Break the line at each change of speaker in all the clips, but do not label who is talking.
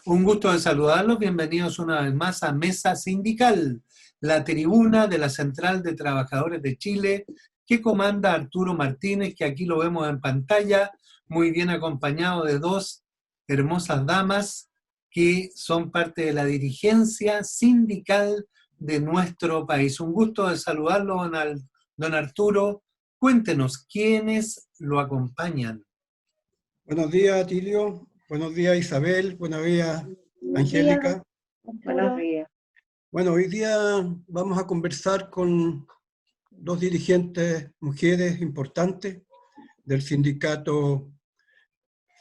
Un gusto de saludarlos, bienvenidos una vez más a Mesa Sindical, la tribuna de la Central de Trabajadores de Chile, que comanda Arturo Martínez, que aquí lo vemos en pantalla, muy bien acompañado de dos hermosas damas que son parte de la dirigencia sindical de nuestro país. Un gusto de saludarlo, don Arturo. Cuéntenos, ¿quiénes lo acompañan?
Buenos días, Tilio. Buenos días, Isabel. Buenos días,
Buenos días,
Angélica.
buenos días.
Bueno, hoy día vamos a conversar con dos dirigentes mujeres importantes del sindicato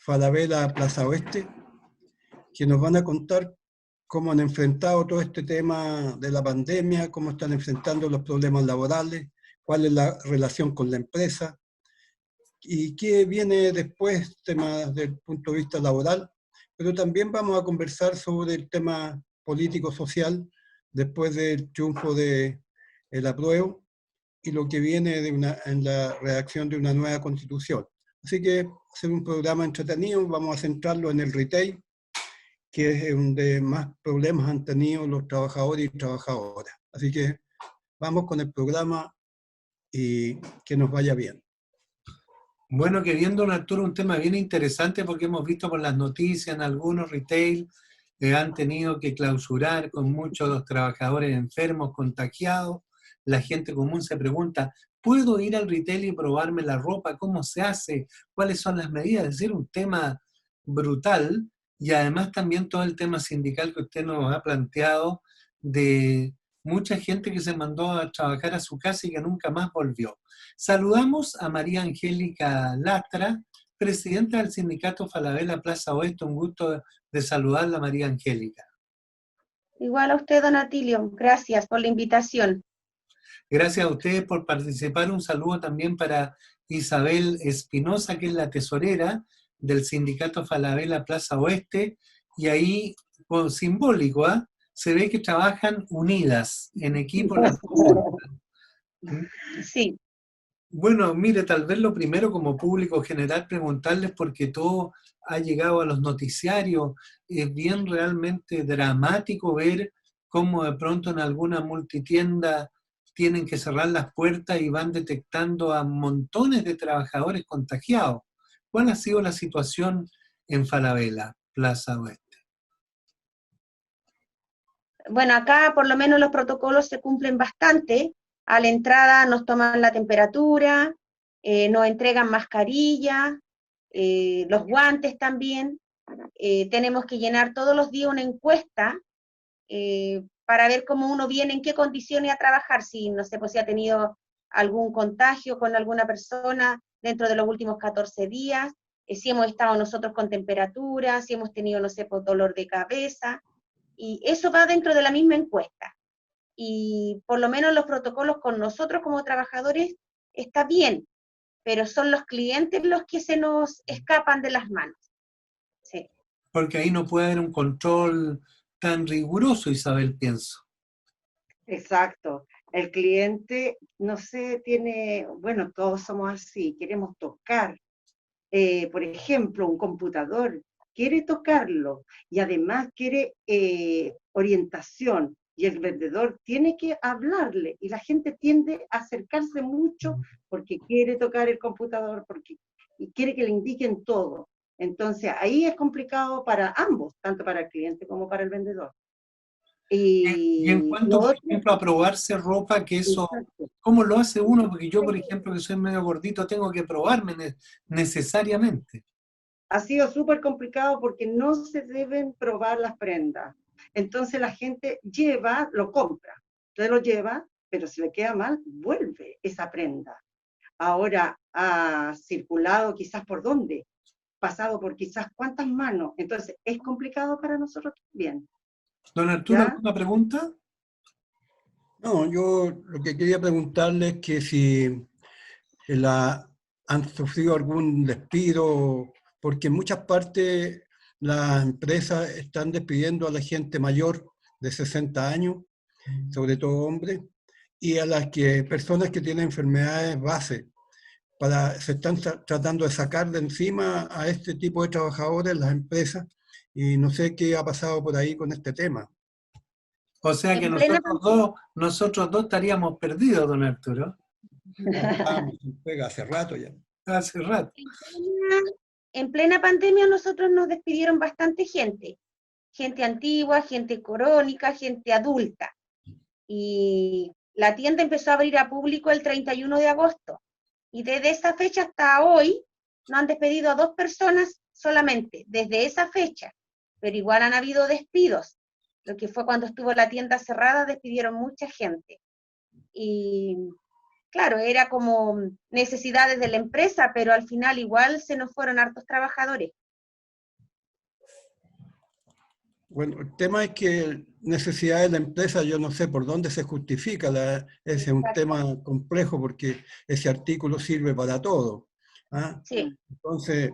Falabella Plaza Oeste, que nos van a contar cómo han enfrentado todo este tema de la pandemia, cómo están enfrentando los problemas laborales, cuál es la relación con la empresa, y qué viene después, temas del punto de vista laboral, pero también vamos a conversar sobre el tema político-social después del triunfo del apruebo y lo que viene en la redacción de una nueva constitución. Así que hacer un programa entretenido, vamos a centrarlo en el retail, que es donde más problemas han tenido los trabajadores y trabajadoras. Así que vamos con el programa y que nos vaya bien.
Bueno, que viendo, Arturo, un tema bien interesante porque hemos visto por las noticias en algunos retail han tenido que clausurar con muchos de los trabajadores enfermos, contagiados. La gente común se pregunta, ¿puedo ir al retail y probarme la ropa? ¿Cómo se hace? ¿Cuáles son las medidas? Es decir, un tema brutal y además también todo el tema sindical que usted nos ha planteado de mucha gente que se mandó a trabajar a su casa y que nunca más volvió. Saludamos a María Angélica Lastra, presidenta del sindicato Falabella Plaza Oeste. Un gusto de saludarla, María Angélica.
Igual a usted, don Atilio, gracias por la invitación.
Gracias a ustedes por participar. Un saludo también para Isabel Espinosa, que es la tesorera del sindicato Falabella Plaza Oeste, y ahí, simbólico, ¿eh? Se ve que trabajan unidas, en equipo.
Sí.
Bueno, mire, tal vez lo primero como público general preguntarles, porque todo ha llegado a los noticiarios, es bien realmente dramático ver cómo de pronto en alguna multitienda tienen que cerrar las puertas y van detectando a montones de trabajadores contagiados. ¿Cuál ha sido la situación en Falabella, Plaza Oeste?
Bueno, acá por lo menos los protocolos se cumplen bastante. A la entrada nos toman la temperatura, nos entregan mascarilla, los guantes también. Tenemos que llenar todos los días una encuesta para ver cómo uno viene, en qué condiciones a trabajar, si no sé, pues si ha tenido algún contagio con alguna persona dentro de los últimos 14 días, si hemos estado nosotros con temperatura, si hemos tenido, no sé, pues dolor de cabeza, y eso va dentro de la misma encuesta. Y por lo menos los protocolos con nosotros como trabajadores está bien, pero son los clientes los que se nos escapan de las manos. Sí.
Porque ahí no puede haber un control tan riguroso, Isabel, pienso.
Exacto. El cliente, no sé, tiene, bueno, todos somos así, queremos tocar. Por ejemplo, un computador, quiere tocarlo y además quiere orientación y el vendedor tiene que hablarle y la gente tiende a acercarse mucho porque quiere tocar el computador y quiere que le indiquen todo. Entonces ahí es complicado para ambos, tanto para el cliente como para el vendedor.
Y en cuanto, por ejemplo, a probarse ropa, que eso,
exacto.
¿cómo lo hace uno? Porque yo, por ejemplo, que soy medio gordito, tengo que probarme necesariamente.
Ha sido súper complicado porque no se deben probar las prendas. Entonces la gente lleva, lo compra, entonces lo lleva, pero si le queda mal, vuelve esa prenda. Ahora ha circulado quizás por dónde, pasado por quizás cuántas manos, entonces es complicado para nosotros también.
Don Arturo,
¿Ya?
¿alguna pregunta?
No, yo lo que quería preguntarle es que si han sufrido algún despido, porque en muchas partes las empresas están despidiendo a la gente mayor de 60 años, sobre todo hombres, y a las personas que tienen enfermedades base. Se están tratando de sacar de encima a este tipo de trabajadores las empresas y no sé qué ha pasado por ahí con este tema.
O sea que
En plena
nosotros dos estaríamos perdidos, don Arturo,
Estábamos sin pega hace rato ya.
hace rato.
En plena pandemia nosotros nos despidieron bastante gente, gente antigua, gente crónica, gente adulta. Y la tienda empezó a abrir a público el 31 de agosto. Y desde esa fecha hasta hoy nos han despedido a 2 personas solamente, desde esa fecha. Pero igual han habido despidos. Lo que fue cuando estuvo la tienda cerrada, despidieron mucha gente. Y claro, era como necesidades de la empresa, pero al final igual se nos fueron hartos trabajadores.
Bueno, el tema es que necesidad de la empresa, yo no sé por dónde se justifica, ese es un tema complejo porque ese artículo sirve para todo. ¿Ah?
Sí.
Entonces,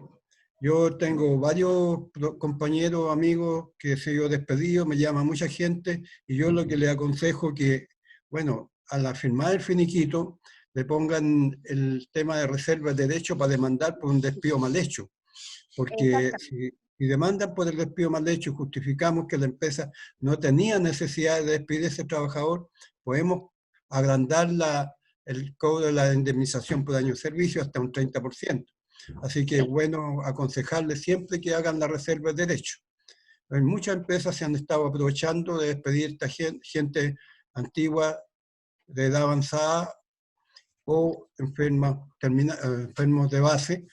yo tengo varios compañeros, amigos que se han despedido, me llama mucha gente y yo lo que le aconsejo que, bueno, al firmar el finiquito, le pongan el tema de reserva de derecho para demandar por un despido mal hecho. Porque si demandan por el despido mal hecho y justificamos que la empresa no tenía necesidad de despedir a ese trabajador, podemos agrandar el cobro de la indemnización por daño de servicio hasta un 30%. Así que es bueno aconsejarles siempre que hagan la reserva de derecho. En muchas empresas se han estado aprovechando de despedir a gente antigua, de edad avanzada o enfermos de base,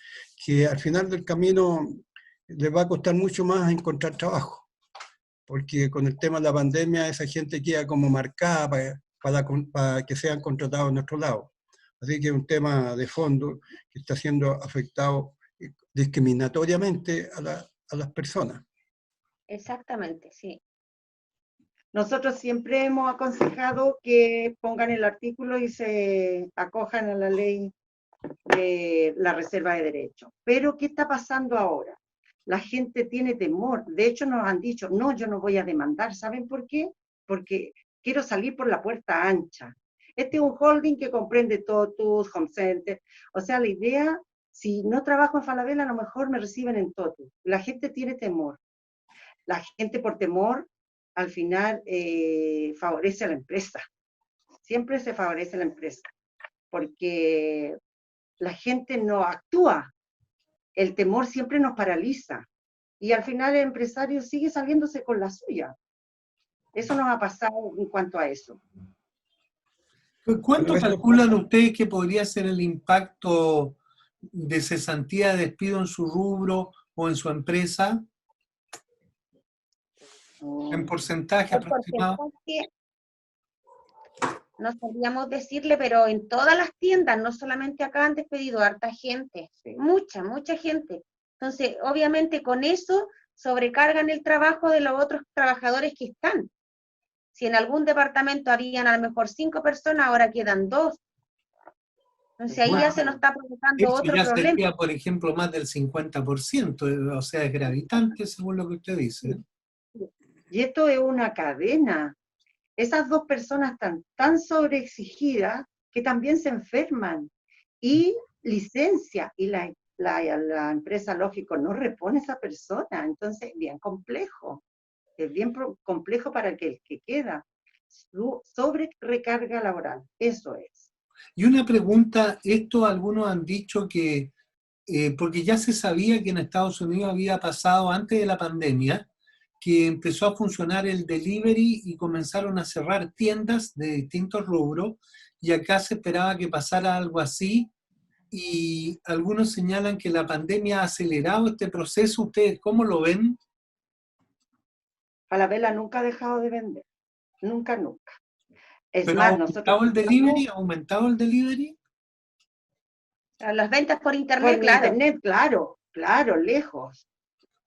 que al final del camino les va a costar mucho más encontrar trabajo, porque con el tema de la pandemia esa gente queda como marcada para que sean contratados a nuestro lado. Así que es un tema de fondo que está siendo afectado discriminatoriamente a las personas.
Exactamente, sí.
Nosotros siempre hemos aconsejado que pongan el artículo y se acojan a la ley de la reserva de derechos. Pero, ¿qué está pasando ahora? La gente tiene temor. De hecho, nos han dicho, no, yo no voy a demandar. ¿Saben por qué? Porque quiero salir por la puerta ancha. Este es un holding que comprende Totus, Home Center. O sea, la idea, si no trabajo en Falabella, a lo mejor me reciben en Totus. La gente tiene temor. La gente por temor, al final, favorece a la empresa. Siempre se favorece a la empresa. Porque la gente no actúa. El temor siempre nos paraliza. Y al final el empresario sigue saliéndose con la suya. Eso nos ha pasado en cuanto a eso.
¿Cuánto calculan ustedes que podría ser el impacto de cesantía de despido en su rubro o en su empresa? ¿En porcentaje aproximado?
No sabríamos decirle, pero en todas las tiendas, no solamente acá, han despedido a harta gente, mucha gente. Entonces, obviamente con eso sobrecargan el trabajo de los otros trabajadores que están. Si en algún departamento habían a lo mejor 5 personas, ahora quedan 2. Entonces ahí ya se nos está provocando otro
ya
problema.
sería, por ejemplo, más del 50%, o sea, es gravitante según lo que usted dice.
Y esto es una cadena. Esas 2 personas están tan sobreexigidas que también se enferman y licencia, y la empresa, lógico, no repone a esa persona. Entonces, bien complejo. Es bien complejo para el que queda. Sobre recarga laboral, eso es.
Y una pregunta, esto algunos han dicho que, porque ya se sabía que en Estados Unidos había pasado antes de la pandemia, que empezó a funcionar el delivery y comenzaron a cerrar tiendas de distintos rubros, y acá se esperaba que pasara algo así, y algunos señalan que la pandemia ha acelerado este proceso. ¿Ustedes cómo lo ven?
Falabella nunca ha dejado de vender, nunca. Es
¿Pero
más,
¿Ha aumentado el delivery?
Las ventas por internet,
por
claro.
internet, claro, lejos.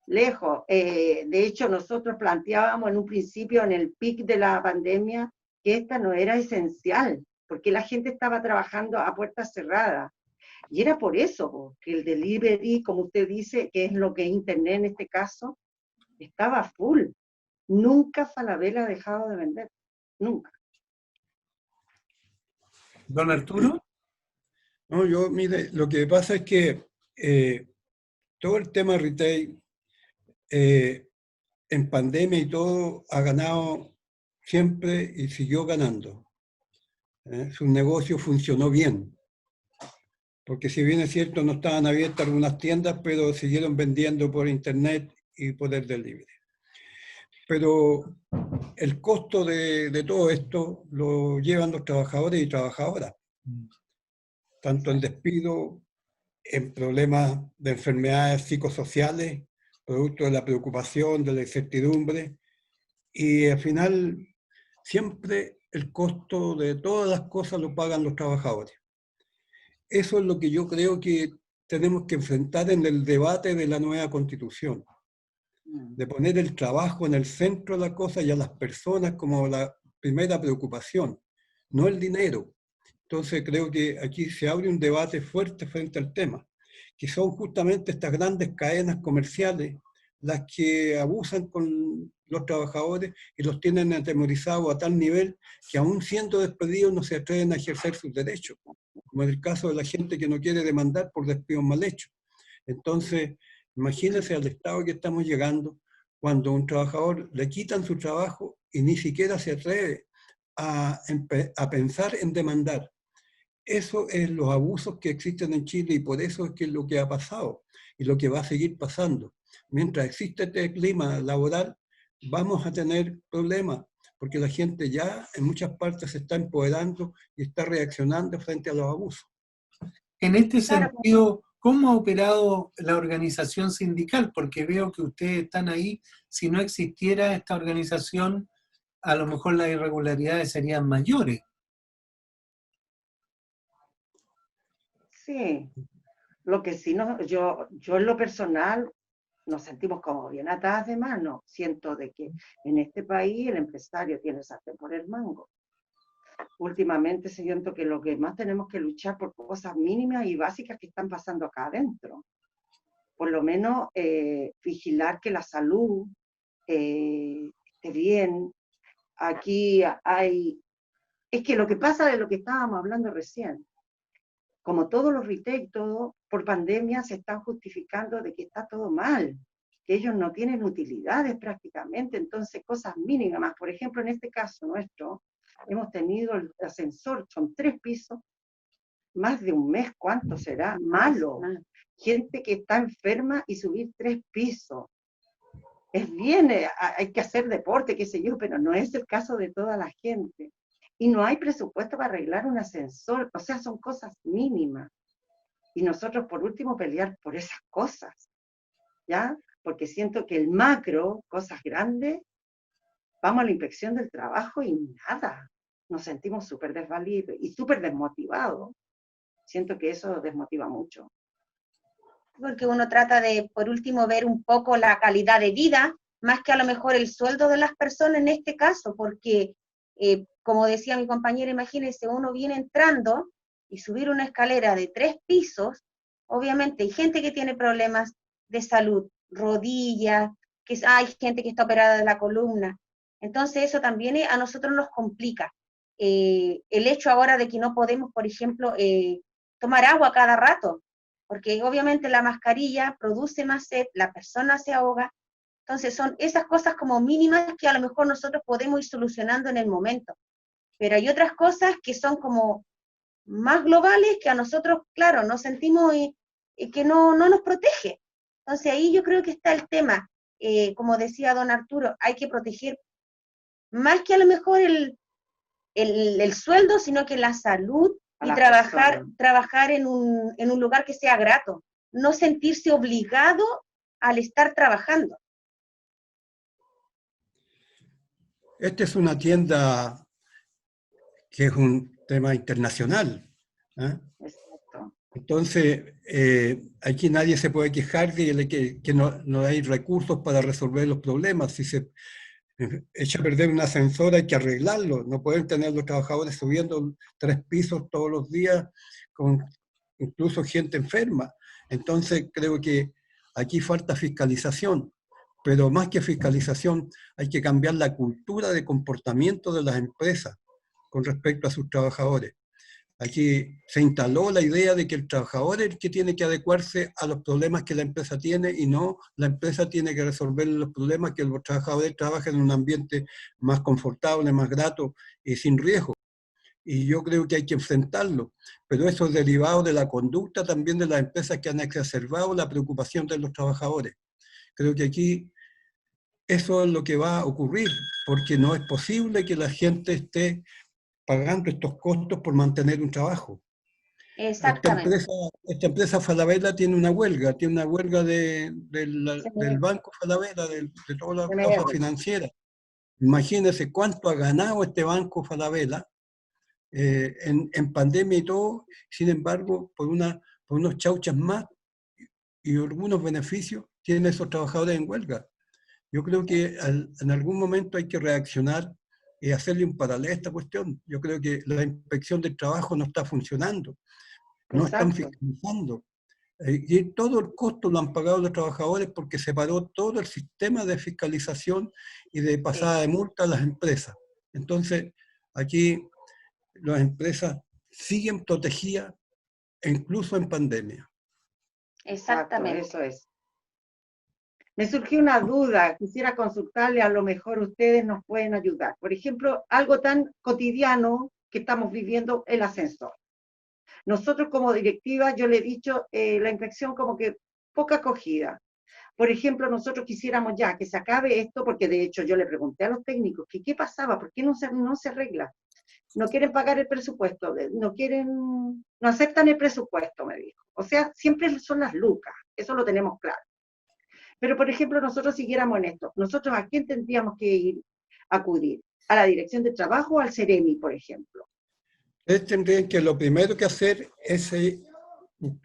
De hecho, nosotros planteábamos en un principio, en el pic de la pandemia, que esta no era esencial, porque la gente estaba trabajando a puertas cerradas. Y era por eso, que el delivery, como usted dice, que es lo que es internet en este caso, estaba full. Nunca Falabella ha dejado de vender, nunca.
¿Don Arturo?
No, mire, lo que pasa es que todo el tema retail en pandemia y todo ha ganado siempre y siguió ganando. Su negocio funcionó bien, porque si bien es cierto no estaban abiertas algunas tiendas, pero siguieron vendiendo por internet y por el delivery. Pero el costo de todo esto lo llevan los trabajadores y trabajadoras, tanto en despido, en problemas de enfermedades psicosociales, producto de la preocupación, de la incertidumbre, y al final siempre el costo de todas las cosas lo pagan los trabajadores. Eso es lo que yo creo que tenemos que enfrentar en el debate de la nueva Constitución, de poner el trabajo en el centro de la cosa y a las personas como la primera preocupación, no el dinero. Entonces creo que aquí se abre un debate fuerte frente al tema, que son justamente estas grandes cadenas comerciales las que abusan con los trabajadores y los tienen atemorizados a tal nivel que aún siendo despedidos no se atreven a ejercer sus derechos, como en el caso de la gente que no quiere demandar por despidos mal hechos. Entonces, imagínense al estado que estamos llegando cuando a un trabajador le quitan su trabajo y ni siquiera se atreve a pensar en demandar. Eso es los abusos que existen en Chile y por eso es que es lo que ha pasado y lo que va a seguir pasando. Mientras existe este clima laboral, vamos a tener problemas, porque la gente ya en muchas partes se está empoderando y está reaccionando frente a los abusos.
En este sentido, ¿cómo ha operado la organización sindical? Porque veo que ustedes están ahí. Si no existiera esta organización, a lo mejor las irregularidades serían mayores.
Sí, lo que sí, yo en lo personal nos sentimos como bien atadas de mano. Siento de que en este país el empresario tiene sartén por el mango. Últimamente siento que lo que más tenemos que luchar por cosas mínimas y básicas que están pasando acá adentro. Por lo menos vigilar que la salud esté bien. Aquí hay... Es que lo que pasa es lo que estábamos hablando recién. Como todos los retail, todo por pandemia se están justificando de que está todo mal, que ellos no tienen utilidades prácticamente, entonces cosas mínimas. Por ejemplo, en este caso nuestro, hemos tenido el ascensor, son 3 pisos, más de un mes, ¿cuánto será? Malo. Gente que está enferma y subir 3 pisos. Es bien, hay que hacer deporte, qué sé yo, pero no es el caso de toda la gente. Y no hay presupuesto para arreglar un ascensor, o sea, son cosas mínimas. Y nosotros, por último, pelear por esas cosas, ¿ya? Porque siento que el macro, cosas grandes, vamos a la inspección del trabajo y nada. Nos sentimos súper desvalidos y súper desmotivados. Siento que eso desmotiva mucho.
Porque uno trata de, por último, ver un poco la calidad de vida, más que a lo mejor el sueldo de las personas en este caso, porque, como decía mi compañera, imagínense, uno viene entrando y subir una escalera de 3 pisos, obviamente hay gente que tiene problemas de salud, rodillas, hay gente que está operada de la columna, entonces eso también a nosotros nos complica. El hecho ahora de que no podemos, por ejemplo, tomar agua cada rato, porque obviamente la mascarilla produce más sed, la persona se ahoga, entonces son esas cosas como mínimas que a lo mejor nosotros podemos ir solucionando en el momento, pero hay otras cosas que son como más globales que a nosotros, claro, nos sentimos que no nos protege. Entonces ahí yo creo que está el tema, como decía don Arturo, hay que proteger más que a lo mejor el sueldo, sino que la salud y trabajar en un lugar que sea grato, no sentirse obligado al estar trabajando.
Esta es una tienda que es un tema internacional, ¿eh? Entonces, aquí nadie se puede quejar de que no hay recursos para resolver los problemas. Si se echa a perder un ascensor hay que arreglarlo, no pueden tener los trabajadores subiendo 3 pisos todos los días, con incluso gente enferma. Entonces creo que aquí falta fiscalización, pero más que fiscalización hay que cambiar la cultura de comportamiento de las empresas con respecto a sus trabajadores. Aquí se instaló la idea de que el trabajador es el que tiene que adecuarse a los problemas que la empresa tiene y no la empresa tiene que resolver los problemas, que los trabajadores trabajen en un ambiente más confortable, más grato y sin riesgo. Y yo creo que hay que enfrentarlo, pero eso es derivado de la conducta también de las empresas que han exacerbado la preocupación de los trabajadores. Creo que aquí eso es lo que va a ocurrir, porque no es posible que la gente esté pagando estos costos por mantener un trabajo.
Exactamente.
Esta empresa Falabella tiene una huelga del Banco Falabella, de todas las causas financieras. Imagínense cuánto ha ganado este Banco Falabella en pandemia y todo, sin embargo, por unos chauchas más y algunos beneficios, tienen esos trabajadores en huelga. Yo creo que en algún momento hay que reaccionar y hacerle un paralelo a esta cuestión. Yo creo que la inspección del trabajo no está funcionando, no están fiscalizando. Y todo el costo lo han pagado los trabajadores porque se paró todo el sistema de fiscalización y de pasada de multa a las empresas. Entonces, aquí las empresas siguen protegidas incluso en pandemia.
Exactamente.
Eso es. Me surgió una duda, quisiera consultarle, a lo mejor ustedes nos pueden ayudar. Por ejemplo, algo tan cotidiano que estamos viviendo, el ascensor. Nosotros como directiva, yo le he dicho, la inspección como que poca acogida. Por ejemplo, nosotros quisiéramos ya que se acabe esto, porque de hecho yo le pregunté a los técnicos que qué pasaba, por qué no se arregla. No quieren pagar el presupuesto, no aceptan el presupuesto, me dijo. O sea, siempre son las lucas, eso lo tenemos claro. Pero, por ejemplo, nosotros siguiéramos en esto. ¿Nosotros a quién tendríamos que acudir? ¿A la Dirección de Trabajo o al Ceremi, por ejemplo?
Ustedes tendrían que lo primero que hacer es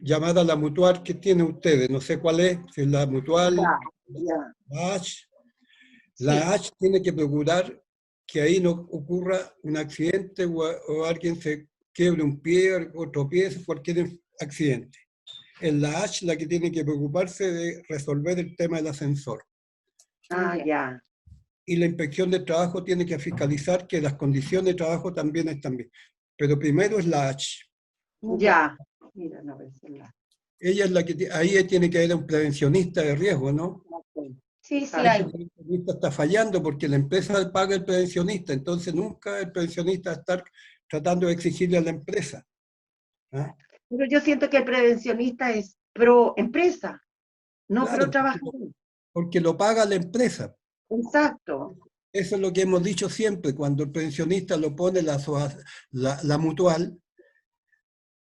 llamar a la mutual que tienen ustedes. No sé cuál es, si es la mutual, la H. La H tiene que procurar que ahí no ocurra un accidente o alguien se quiebre un pie o tropiece, cualquier accidente. Es la H la que tiene que preocuparse de resolver el tema del ascensor.
Ya.
Y la inspección de trabajo tiene que fiscalizar que las condiciones de trabajo también están bien. Pero primero es la H.
Ya. Mira, no ves la.
Ella es la que ahí tiene que haber un prevencionista de riesgo, ¿no?
Sí, sí hay.
El prevencionista está fallando porque la empresa paga el prevencionista, entonces nunca el prevencionista va a estar tratando de exigirle a la empresa. ¿Ah?
Pero yo siento que el prevencionista es pro empresa, no
Claro,
pro trabajador.
porque lo paga la empresa.
Exacto.
Eso es lo que hemos dicho siempre, cuando el pensionista lo pone la mutual,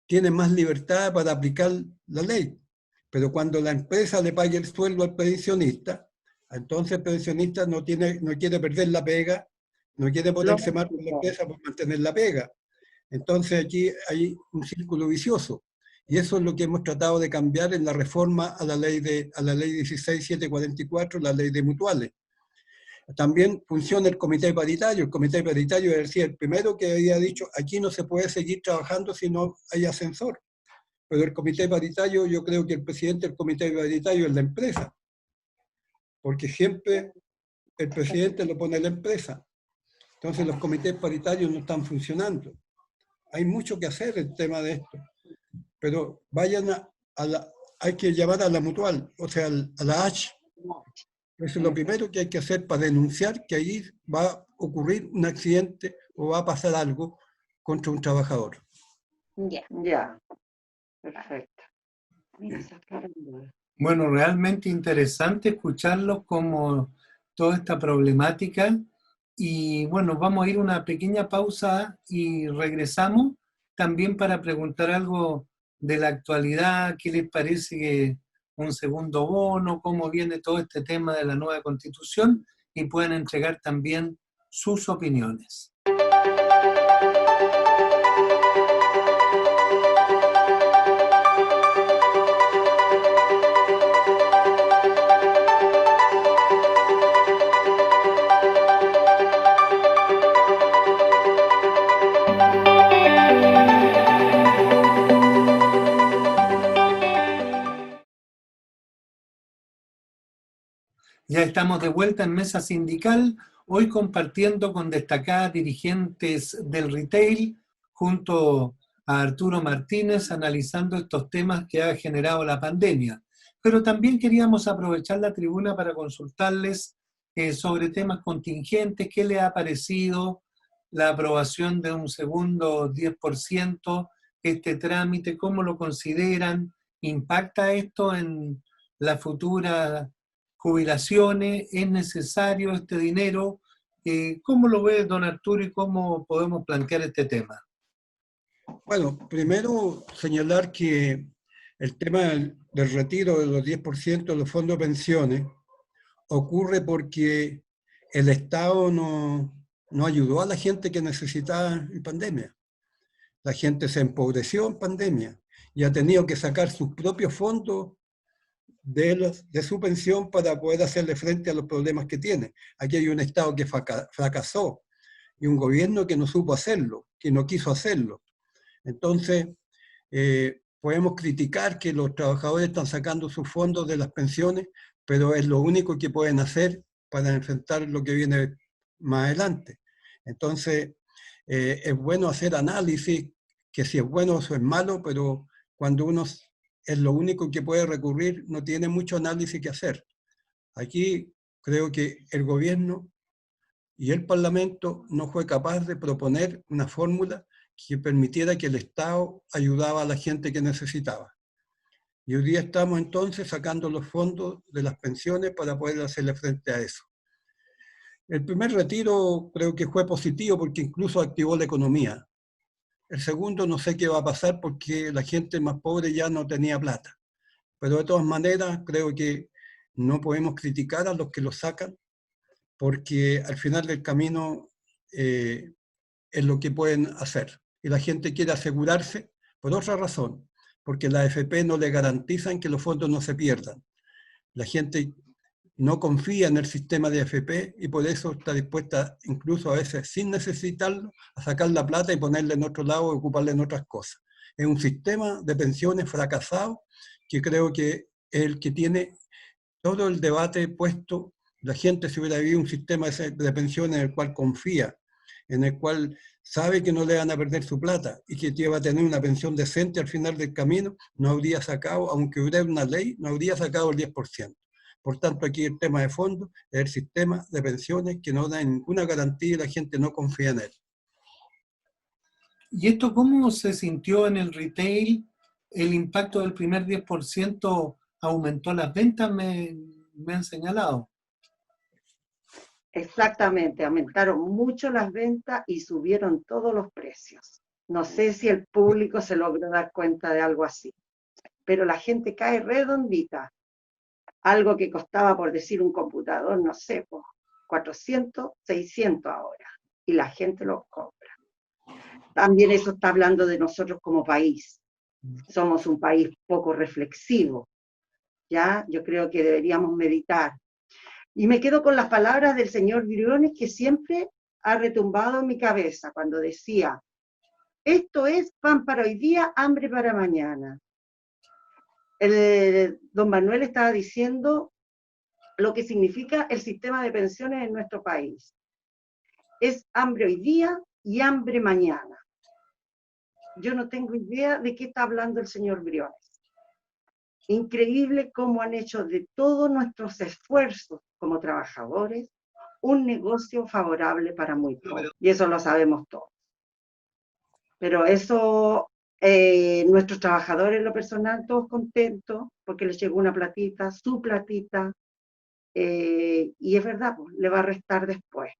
tiene más libertad para aplicar la ley. Pero cuando la empresa le pague el sueldo al pensionista, entonces el pensionista no quiere perder la pega, no quiere ponerse mal con la empresa por mantener la pega. Entonces aquí hay un círculo vicioso. Y eso es lo que hemos tratado de cambiar en la reforma a la ley 16.744, la ley de mutuales. También funciona el comité paritario. El comité paritario es decir, el primero que había dicho, aquí no se puede seguir trabajando si no hay ascensor. Pero el comité paritario, yo creo que el presidente del comité paritario es la empresa. Porque siempre el presidente lo pone la empresa. Entonces los comités paritarios no están funcionando. Hay mucho que hacer en el tema de esto. Pero vayan hay que llamar a la mutual, o sea, a la H. Eso es lo primero que hay que hacer para denunciar que ahí va a ocurrir un accidente o va a pasar algo contra un trabajador.
Ya. Perfecto.
Bueno, realmente interesante escucharlos como toda esta problemática. Y bueno, vamos a ir a una pequeña pausa y regresamos también para preguntar algo de la actualidad, qué les parece que un segundo bono, cómo viene todo este tema de la nueva Constitución y puedan entregar también sus opiniones. Ya estamos de vuelta en Mesa Sindical, hoy compartiendo con destacadas dirigentes del retail, junto a Arturo Martínez analizando estos temas que ha generado la pandemia. Pero también queríamos aprovechar la tribuna para consultarles sobre temas contingentes, qué les ha parecido la aprobación de un segundo 10%, este trámite, cómo lo consideran, impacta esto en las futuras jubilaciones, es necesario este dinero. ¿Cómo lo ve don Arturo y cómo podemos plantear este tema?
Bueno, primero señalar que el tema del retiro de los 10% de los fondos de pensiones ocurre porque el Estado no ayudó a la gente que necesitaba en pandemia. La gente se empobreció en pandemia y ha tenido que sacar sus propios fondos de su pensión para poder hacerle frente a los problemas que tiene. Aquí hay un Estado que fracasó y un gobierno que no supo hacerlo, que no quiso hacerlo. Entonces, podemos criticar que los trabajadores están sacando sus fondos de las pensiones, pero es lo único que pueden hacer para enfrentar lo que viene más adelante. Entonces, es bueno hacer análisis, que si es bueno o es malo, pero cuando uno es lo único que puede recurrir, no tiene mucho análisis que hacer. Aquí creo que el gobierno y el Parlamento no fue capaz de proponer una fórmula que permitiera que el Estado ayudaba a la gente que necesitaba. Y hoy día estamos entonces sacando los fondos de las pensiones para poder hacerle frente a eso. El primer retiro creo que fue positivo porque incluso activó la economía. El segundo no sé qué va a pasar porque la gente más pobre ya no tenía plata. Pero de todas maneras creo que no podemos criticar a los que lo sacan porque al final del camino es lo que pueden hacer. Y la gente quiere asegurarse por otra razón, porque la AFP no le garantizan que los fondos no se pierdan. La gente no confía en el sistema de AFP y por eso está dispuesta, incluso a veces sin necesitarlo, a sacar la plata y ponerla en otro lado y ocuparla en otras cosas. Es un sistema de pensiones fracasado que creo que es el que tiene todo el debate puesto. La gente, si hubiera habido un sistema de pensiones en el cual confía, en el cual sabe que no le van a perder su plata y que va a tener una pensión decente al final del camino, no habría sacado, aunque hubiera una ley, no habría sacado el 10%. Por tanto, aquí el tema de fondo es el sistema de pensiones que no da ninguna garantía y la gente no confía en él.
¿Y esto cómo se sintió en el retail? ¿El impacto del primer 10% aumentó las ventas? Me han señalado.
Exactamente, aumentaron mucho las ventas y subieron todos los precios. No sé si el público se logró dar cuenta de algo así, pero la gente cae redondita. Algo que costaba, por decir, un computador, no sé, pues 400, 600 ahora, y la gente lo compra. También eso está hablando de nosotros como país. Somos un país poco reflexivo, ¿ya? Yo creo que deberíamos meditar. Y me quedo con las palabras del señor Briones, que siempre ha retumbado en mi cabeza cuando decía, esto es pan para hoy día, hambre para mañana. Don Manuel estaba diciendo lo que significa el sistema de pensiones en nuestro país. Es hambre hoy día y hambre mañana. Yo no tengo idea de qué está hablando el señor Briones. Increíble cómo han hecho de todos nuestros esfuerzos como trabajadores un negocio favorable para muy pocos. Y eso lo sabemos todos. Pero eso, nuestros trabajadores en lo personal, todos contentos, porque les llegó una platita, su platita, y es verdad, pues, le va a restar después.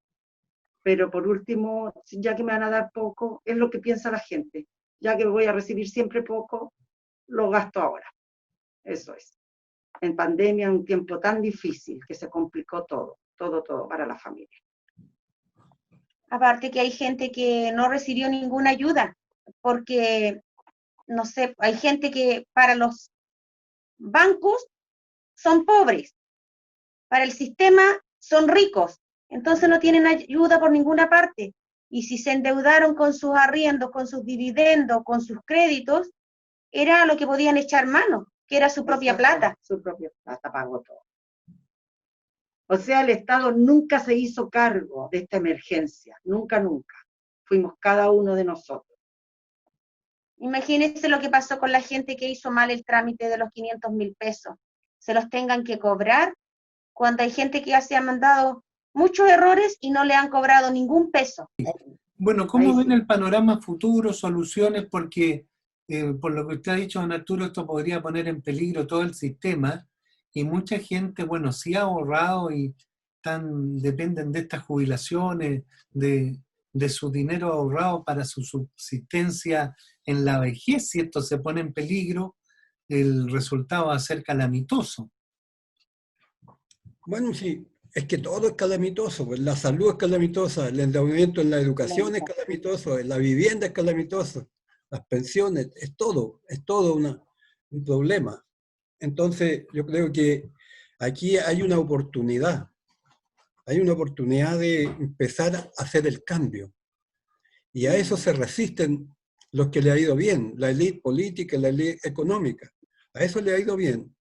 Pero por último, ya que me van a dar poco, es lo que piensa la gente. Ya que voy a recibir siempre poco, lo gasto ahora. Eso es. En pandemia, un tiempo tan difícil que se complicó todo para la familia.
Aparte que hay gente que no recibió ninguna ayuda, porque, no sé, hay gente que para los bancos son pobres, para el sistema son ricos, entonces no tienen ayuda por ninguna parte. Y si se endeudaron con sus arriendos, con sus dividendos, con sus créditos, era lo que podían echar mano, que era su propia plata.
Su propia plata pagó todo. O sea, el Estado nunca se hizo cargo de esta emergencia, nunca. Fuimos cada uno de nosotros.
Imagínense lo que pasó con la gente que hizo mal el trámite de los 500.000 pesos. Se los tengan que cobrar cuando hay gente que ya se ha mandado muchos errores y no le han cobrado ningún peso.
Bueno, ¿cómo
Ahí
ven
sí.
el panorama futuro, soluciones? Porque por lo que usted ha dicho, don Arturo, esto podría poner en peligro todo el sistema y mucha gente, bueno, sí ha ahorrado y dependen de estas jubilaciones, de su dinero ahorrado para su subsistencia en la vejez. Si esto se pone en peligro, el resultado va a ser calamitoso.
Bueno, sí, es que todo es calamitoso, pues la salud es calamitosa, el endeudamiento en la educación es calamitoso, la vivienda es calamitosa, las pensiones, es todo un problema. Entonces, yo creo que aquí hay una oportunidad de empezar a hacer el cambio. Y a eso se resisten los que le ha ido bien, la élite política, la élite económica. A eso le ha ido bien.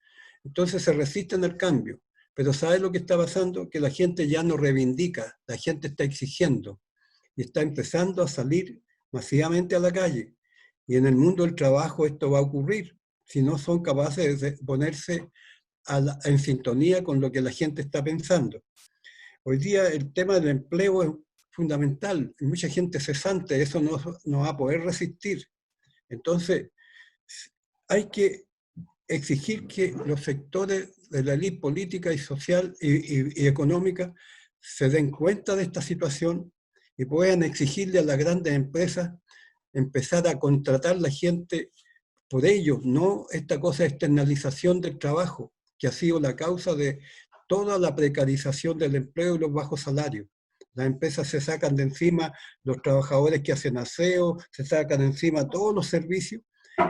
Entonces se resisten al cambio. Pero ¿sabe lo que está pasando? Que la gente ya no reivindica, la gente está exigiendo y está empezando a salir masivamente a la calle. Y en el mundo del trabajo esto va a ocurrir si no son capaces de ponerse en sintonía con lo que la gente está pensando. Hoy día el tema del empleo es fundamental. Hay mucha gente cesante, eso no va a poder resistir. Entonces, hay que exigir que los sectores de la élite política y social y económica se den cuenta de esta situación y puedan exigirle a las grandes empresas empezar a contratar la gente por ellos, no esta cosa de externalización del trabajo, que ha sido la causa de toda la precarización del empleo y los bajos salarios. Las empresas se sacan de encima los trabajadores que hacen aseo, se sacan de encima todos los servicios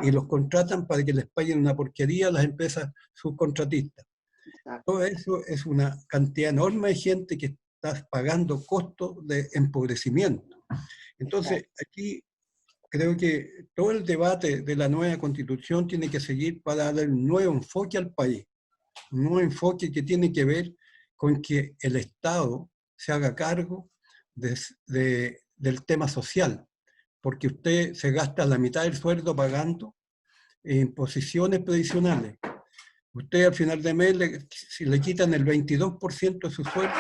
y los contratan para que les paguen una porquería a las empresas subcontratistas.
Exacto.
Todo eso es una cantidad enorme de gente que está pagando costos de empobrecimiento. Entonces, aquí creo que todo el debate de la nueva constitución tiene que seguir para darle un nuevo enfoque al país. Un nuevo enfoque que tiene que ver con que el Estado se haga cargo del tema social, porque usted se gasta la mitad del sueldo pagando imposiciones previsionales. Usted al final de mes, si le quitan el 22% de su sueldo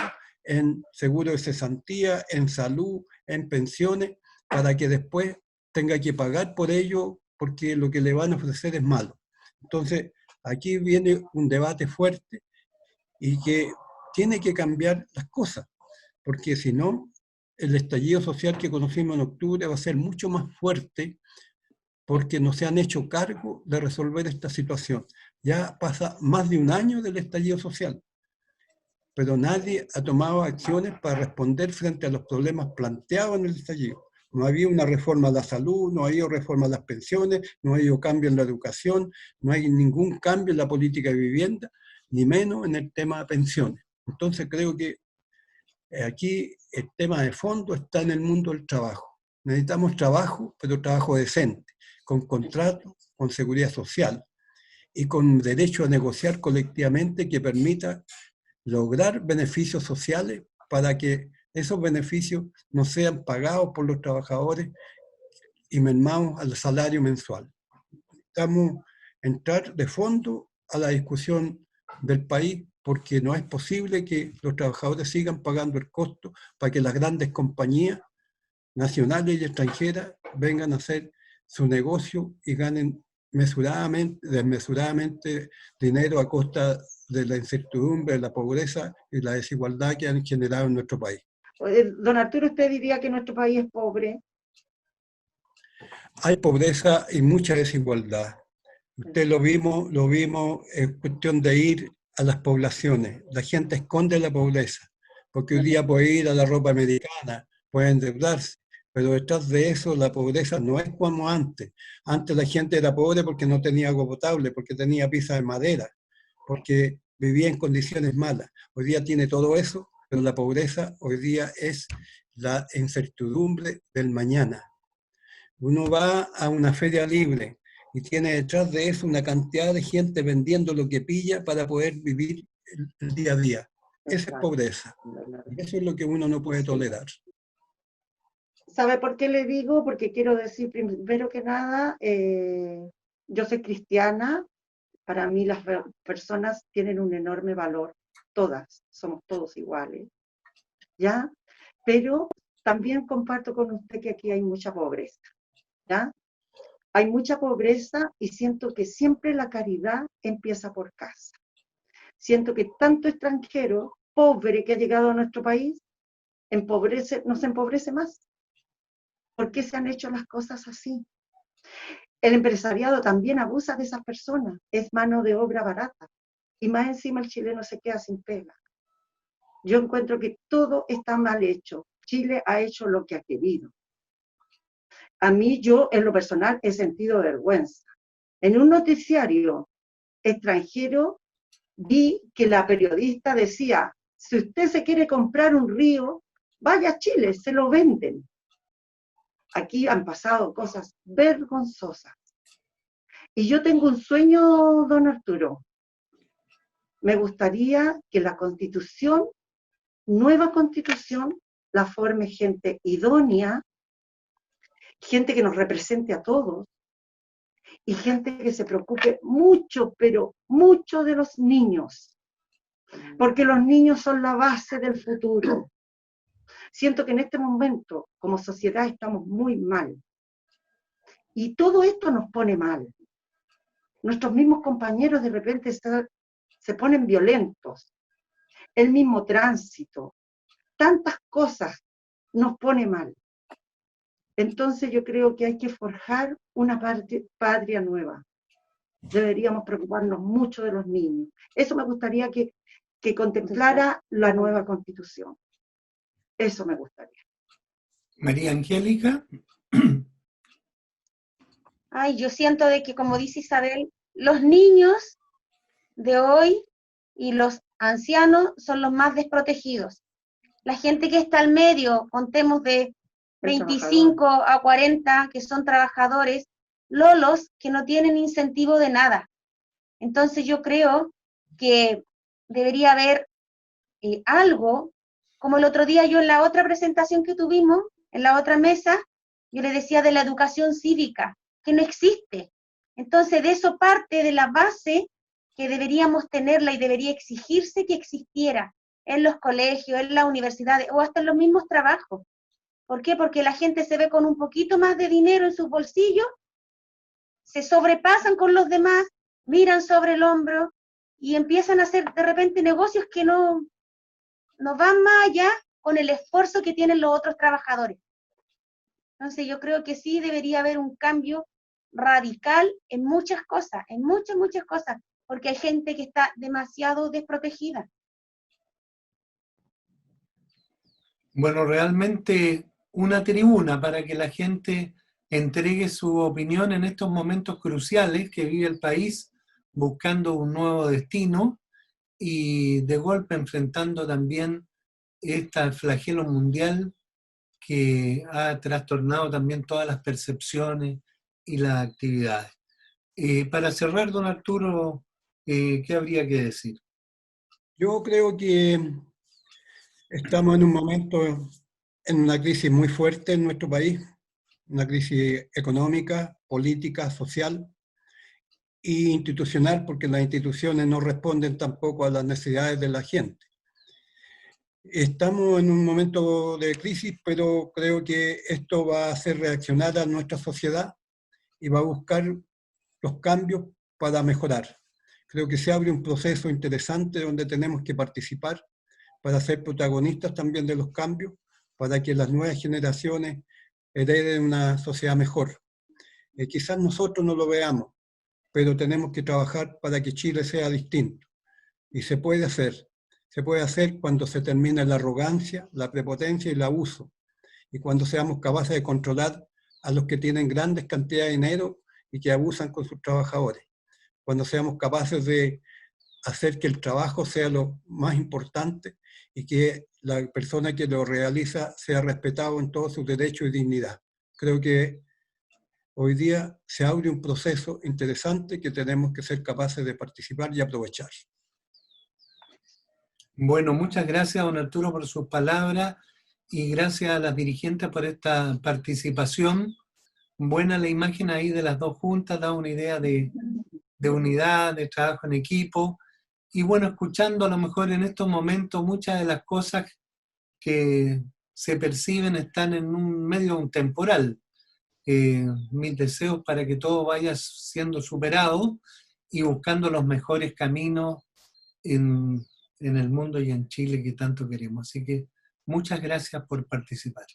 en seguro de cesantía, en salud, en pensiones, para que después tenga que pagar por ello porque lo que le van a ofrecer es malo. Entonces, aquí viene un debate fuerte y que tiene que cambiar las cosas, porque si no, el estallido social que conocimos en octubre va a ser mucho más fuerte porque no se han hecho cargo de resolver esta situación. Ya pasa más de un año del estallido social, pero nadie ha tomado acciones para responder frente a los problemas planteados en el estallido. No había una reforma a la salud, no ha habido reforma a las pensiones, no ha habido cambio en la educación, no hay ningún cambio en la política de vivienda, ni menos en el tema de pensiones. Entonces creo que aquí el tema de fondo está en el mundo del trabajo. Necesitamos trabajo, pero trabajo decente, con contrato, con seguridad social y con derecho a negociar colectivamente que permita lograr beneficios sociales para que esos beneficios no sean pagados por los trabajadores y mermados al salario mensual. Necesitamos entrar de fondo a la discusión del país porque no es posible que los trabajadores sigan pagando el costo para que las grandes compañías nacionales y extranjeras vengan a hacer su negocio y ganen desmesuradamente dinero a costa de la incertidumbre, de la pobreza y la desigualdad que han generado en nuestro país.
Don Arturo, ¿usted diría que nuestro país es pobre?
Hay pobreza y mucha desigualdad. Usted lo vimos en cuestión de ir a las poblaciones. La gente esconde la pobreza, porque hoy día puede ir a la ropa americana, puede endeudarse, pero detrás de eso la pobreza no es como antes. Antes la gente era pobre porque no tenía agua potable, porque tenía piezas de madera, porque vivía en condiciones malas. Hoy día tiene todo eso, pero la pobreza hoy día es la incertidumbre del mañana. Uno va a una feria libre y tiene detrás de eso una cantidad de gente vendiendo lo que pilla para poder vivir el día a día. Esa es pobreza. Y eso es lo que uno no puede tolerar.
¿Sabe por qué le digo? Porque quiero decir, primero que nada, yo soy cristiana, para mí las personas tienen un enorme valor, todas, somos todos iguales, ¿ya? Pero también comparto con usted que aquí hay mucha pobreza, ¿ya? Hay mucha pobreza y siento que siempre la caridad empieza por casa. Siento que tanto extranjero pobre que ha llegado a nuestro país nos empobrece más. ¿Por qué se han hecho las cosas así? El empresariado también abusa de esas personas, es mano de obra barata. Y más encima el chileno se queda sin pega. Yo encuentro que todo está mal hecho. Chile ha hecho lo que ha querido. A mí, yo en lo personal he sentido vergüenza. En un noticiario extranjero vi que la periodista decía, si usted se quiere comprar un río, vaya a Chile, se lo venden. Aquí han pasado cosas vergonzosas. Y yo tengo un sueño, don Arturo. Me gustaría que la Constitución, nueva Constitución, la forme gente idónea, gente que nos represente a todos, y gente que se preocupe mucho, pero mucho de los niños. Porque los niños son la base del futuro. Siento que en este momento, como sociedad, estamos muy mal. Y todo esto nos pone mal. Nuestros mismos compañeros de repente se ponen violentos. El mismo tránsito. Tantas cosas nos pone mal. Entonces yo creo que hay que forjar una patria nueva. Deberíamos preocuparnos mucho de los niños. Eso me gustaría que contemplara la nueva Constitución. Eso me gustaría.
María Angélica.
Ay, yo siento de que, como dice Isabel, los niños de hoy y los ancianos son los más desprotegidos. La gente que está al medio, contemos de 25 a 40, que son trabajadores, lolos que no tienen incentivo de nada. Entonces yo creo que debería haber algo, como el otro día yo en la otra presentación que tuvimos, en la otra mesa, yo le decía de la educación cívica, que no existe. Entonces de eso parte de la base que deberíamos tenerla y debería exigirse que existiera en los colegios, en las universidades o hasta en los mismos trabajos. ¿Por qué? Porque la gente se ve con un poquito más de dinero en sus bolsillos, se sobrepasan con los demás, miran sobre el hombro y empiezan a hacer de repente negocios que no van más allá con el esfuerzo que tienen los otros trabajadores. Entonces yo creo que sí debería haber un cambio radical en muchas cosas, en muchas, muchas cosas, porque hay gente que está demasiado desprotegida.
Bueno, realmente una tribuna para que la gente entregue su opinión en estos momentos cruciales que vive el país, buscando un nuevo destino y de golpe enfrentando también este flagelo mundial que ha trastornado también todas las percepciones y las actividades. Para cerrar, don Arturo, ¿qué habría que decir?
Yo creo que estamos en un momento, en una crisis muy fuerte en nuestro país, una crisis económica, política, social e institucional, porque las instituciones no responden tampoco a las necesidades de la gente. Estamos en un momento de crisis, pero creo que esto va a hacer reaccionar a nuestra sociedad y va a buscar los cambios para mejorar. Creo que se abre un proceso interesante donde tenemos que participar para ser protagonistas también de los cambios, para que las nuevas generaciones hereden una sociedad mejor. Quizás nosotros no lo veamos, pero tenemos que trabajar para que Chile sea distinto. Y se puede hacer. Se puede hacer cuando se termine la arrogancia, la prepotencia y el abuso. Y cuando seamos capaces de controlar a los que tienen grandes cantidades de dinero y que abusan con sus trabajadores. Cuando seamos capaces de hacer que el trabajo sea lo más importante y que la persona que lo realiza sea respetado en todos sus derechos y dignidad. Creo que hoy día se abre un proceso interesante que tenemos que ser capaces de participar y aprovechar.
Bueno, muchas gracias, don Arturo, por sus palabras y gracias a las dirigentes por esta participación. Buena la imagen ahí de las dos juntas, da una idea de unidad, de trabajo en equipo, y bueno, escuchando a lo mejor en estos momentos muchas de las cosas que se perciben están en un medio temporal. Mis deseos para que todo vaya siendo superado y buscando los mejores caminos en el mundo y en Chile que tanto queremos. Así que muchas gracias por participar.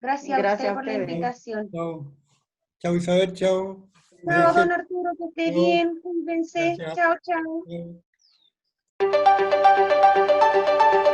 Gracias a
Gracias
usted
a
por la
ustedes.
invitación.
Chao. Chao Isabel, chao.
Chao, don
Gracias.
Arturo, que esté
Chao.
bien, cuídense.
Gracias.
Chao, chao.
Chao.